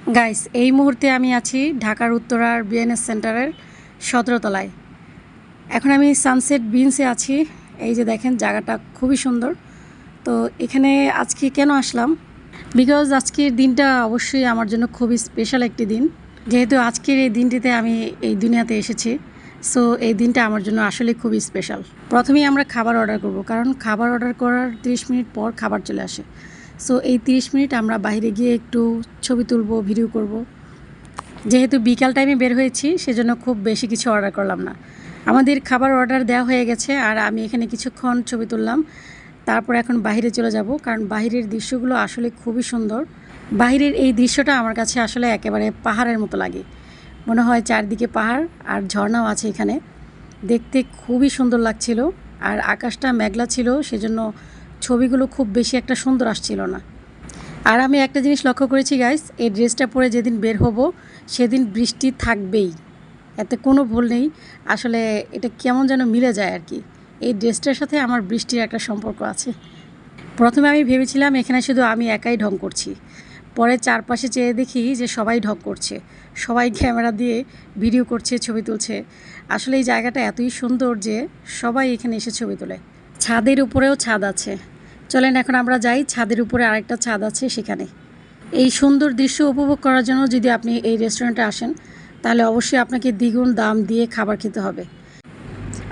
Guys, এই মুহূর্তে আমি আছি ঢাকার উত্তরার বিএনএস সেন্টারের 17 তলায়। এখন আমি সানসেট বিনসে আছি। এই যে দেখেন, জায়গাটা খুবই সুন্দর। তো এখানে আজকে কেন আসলাম? বিকজ আজকের দিনটা অবশ্যই আমার জন্য খুবই স্পেশাল একটি দিন। যেহেতু আজকের এই দিনটিতে আমি এই দুনিয়াতে এসেছি, সো এই দিনটা আমার জন্য আসলে খুবই স্পেশাল। প্রথমেই আমরা খাবার অর্ডার করব, কারণ খাবার অর্ডার করার 30 মিনিট পর খাবার চলে আসে। সো এই 30 মিনিট আমরা বাইরে গিয়ে একটু ছবি তুলব, ভিডিও করব। যেহেতু বিকাল টাইমে বের হয়েছি, সেজন্য খুব বেশি কিছু অর্ডার করলাম না। আমাদের খাবার অর্ডার দেওয়া হয়ে গেছে, আর আমি এখানে কিছুক্ষণ ছবি তুললাম। তারপর এখন বাইরে চলে যাব, কারণ বাইরের দৃশ্যগুলো আসলে খুবই সুন্দর। বাইরের এই দৃশ্যটা আমার কাছে আসলে একেবারে পাহাড়ের মতো লাগে। মনে হয় চারদিকে পাহাড় আর ঝর্ণাও আছে এখানে। দেখতে খুবই সুন্দর লাগছিল, আর আকাশটা মেঘলা ছিল, সেজন্য ছবিগুলো খুব বেশি একটা সুন্দর আসছিল না। আর আমি একটা জিনিস লক্ষ্য করেছি গাইস, এই ড্রেসটা পরে যেদিন বের হব সেদিন বৃষ্টি থাকবেই, এতে কোনো ভুল নেই। আসলে এটা কেমন যেন মিলে যায় আর কি। এই ড্রেসটার সাথে আমার বৃষ্টির একটা সম্পর্ক আছে। প্রথমে আমি ভেবেছিলাম এখানে শুধু আমি একাই ঢং করছি, পরে চারপাশে চেয়ে দেখি যে সবাই ঢং করছে, সবাই ক্যামেরা দিয়ে ভিডিও করছে, ছবি তুলছে। আসলে এই জায়গাটা এতই সুন্দর যে সবাই এখানে এসে ছবি তোলে। ছাদের উপরেও ছাদ আছে। চলেন এখন আমরা যাই, ছাদের উপরে আরেকটা ছাদ আছে সেখানে। এই সুন্দর দৃশ্য উপভোগ করার জন্য যদি আপনি এই রেস্টুরেন্টে আসেন, তাহলে অবশ্যই আপনাকে দ্বিগুণ দাম দিয়ে খাবার খেতে হবে।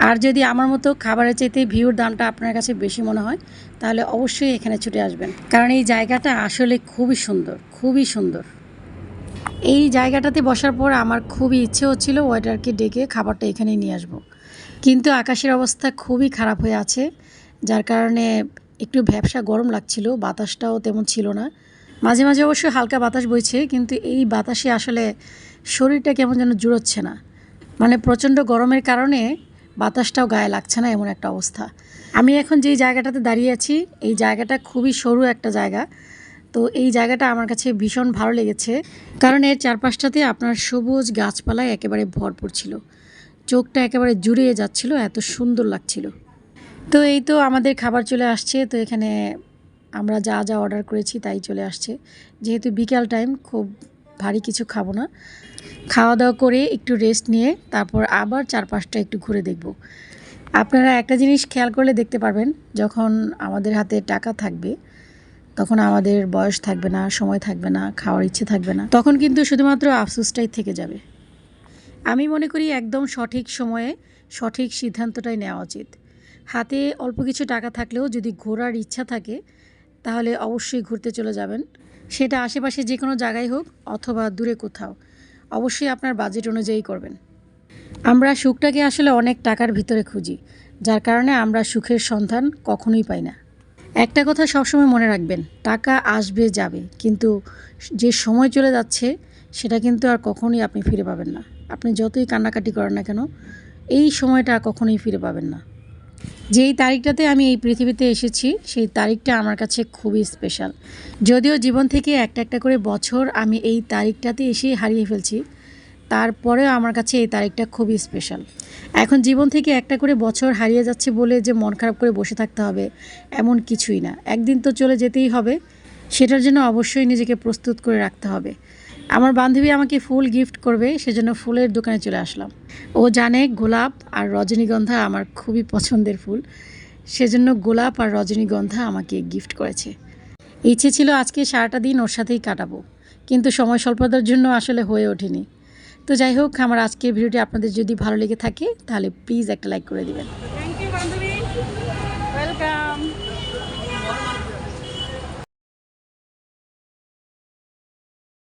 আর যদি আমার মতো খাবারের চাইতে ভিউর দামটা আপনার কাছে বেশি মনে হয়, তাহলে অবশ্যই এখানে ছুটে আসবেন, কারণ এই জায়গাটা আসলে খুবই সুন্দর, খুবই সুন্দর। এই জায়গাটাতে বসার পর আমার খুবই ইচ্ছে হচ্ছিল ওয়েটারকে ডেকে খাবারটা এখানেই নিয়ে আসবো, কিন্তু আকাশের অবস্থা খুবই খারাপ হয়ে আছে, যার কারণে একটু ভ্যাপসা গরম লাগছিল, বাতাসটাও তেমন ছিল না। মাঝে মাঝে অবশ্যই হালকা বাতাস বইছে, কিন্তু এই বাতাসে আসলে শরীরটা কেমন যেন জুড়োচ্ছে না। মানে প্রচণ্ড গরমের কারণে বাতাসটাও গায়ে লাগছে না, এমন একটা অবস্থা। আমি এখন যেই জায়গাটাতে দাঁড়িয়ে আছি, এই জায়গাটা খুবই সরু একটা জায়গা। তো এই জায়গাটা আমার কাছে ভীষণ ভালো লেগেছে, কারণ এর চারপাশটাতে আপনার সবুজ গাছপালায় একেবারে ভরপুর ছিল। চোখটা একেবারে জুড়িয়ে যাচ্ছিল, এত সুন্দর লাগছিল। তো এই তো আমাদের খাবার চলে আসছে। তো এখানে আমরা যা যা অর্ডার করেছি তাই চলে আসছে। যেহেতু বিকাল টাইম, খুব ভারী কিছু খাবো না। খাওয়া দাওয়া করে একটু রেস্ট নিয়ে তারপর আবার চারপাশটা একটু ঘুরে দেখব। আপনারা একটা জিনিস খেয়াল করলে দেখতে পারবেন, যখন আমাদের হাতে টাকা থাকবে, তখন আমাদের বয়স থাকবে না, সময় থাকবে না, খাওয়ার ইচ্ছে থাকবে না, তখন কিন্তু শুধুমাত্র আফসোসটাই থেকে যাবে। আমি মনে করি একদম সঠিক সময়ে সঠিক সিদ্ধান্তটাই নেওয়া উচিত। হাতে অল্প কিছু টাকা থাকলেও যদি ঘোরার ইচ্ছা থাকে, তাহলে অবশ্যই ঘুরতে চলে যাবেন। সেটা আশেপাশে যে কোনো জায়গায় হোক অথবা দূরে কোথাও, অবশ্যই আপনার বাজেট অনুযায়ী করবেন। আমরা সুখটাকে আসলে অনেক টাকার ভিতরে খুঁজি, যার কারণে আমরা সুখের সন্ধান কখনোই পাই না। একটা কথা সবসময় মনে রাখবেন, টাকা আসবে যাবে, কিন্তু যে সময় চলে যাচ্ছে সেটা কিন্তু আর কখনোই আপনি ফিরে পাবেন না। আপনি যতই কান্নাকাটি করেন না কেন, এই সময়টা কখনোই ফিরে পাবেন না। যেই তারিখটাতে আমি এই পৃথিবীতে এসেছি, সেই তারিখটা আমার কাছে খুবই স্পেশাল। যদিও জীবন থেকে একটা একটা করে বছর আমি এই তারিখটাতে এসেই হারিয়ে ফেলছি, তারপরেও আমার কাছে এই তারিখটা খুবই স্পেশাল। এখন জীবন থেকে একটা করে বছর হারিয়ে যাচ্ছে বলে যে মন খারাপ করে বসে থাকতে হবে, এমন কিছুই না। একদিন তো চলে যেতেই হবে, সেটার জন্য অবশ্যই নিজেকে প্রস্তুত করে রাখতে হবে। আমার বান্ধবী আমাকে ফুল গিফট করবে, সেজন্য ফুলের দোকানে চলে আসলাম। ও জানে গোলাপ আর রজনীগন্ধা আমার খুবই পছন্দের ফুল, সেজন্য গোলাপ আর রজনীগন্ধা আমাকে গিফট করেছে। ইচ্ছে ছিল আজকে সারাটা দিন ওর সাথেই কাটাবো, কিন্তু সময় স্বল্পতার জন্য আসলে হয়ে ওঠেনি। তো যাই হোক, আমার আজকের ভিডিওটি আপনাদের যদি ভালো লেগে থাকে, তাহলে প্লিজ একটা লাইক করে দিবেন। থ্যাংক ইউ বান্ধবী, ওয়েলকাম।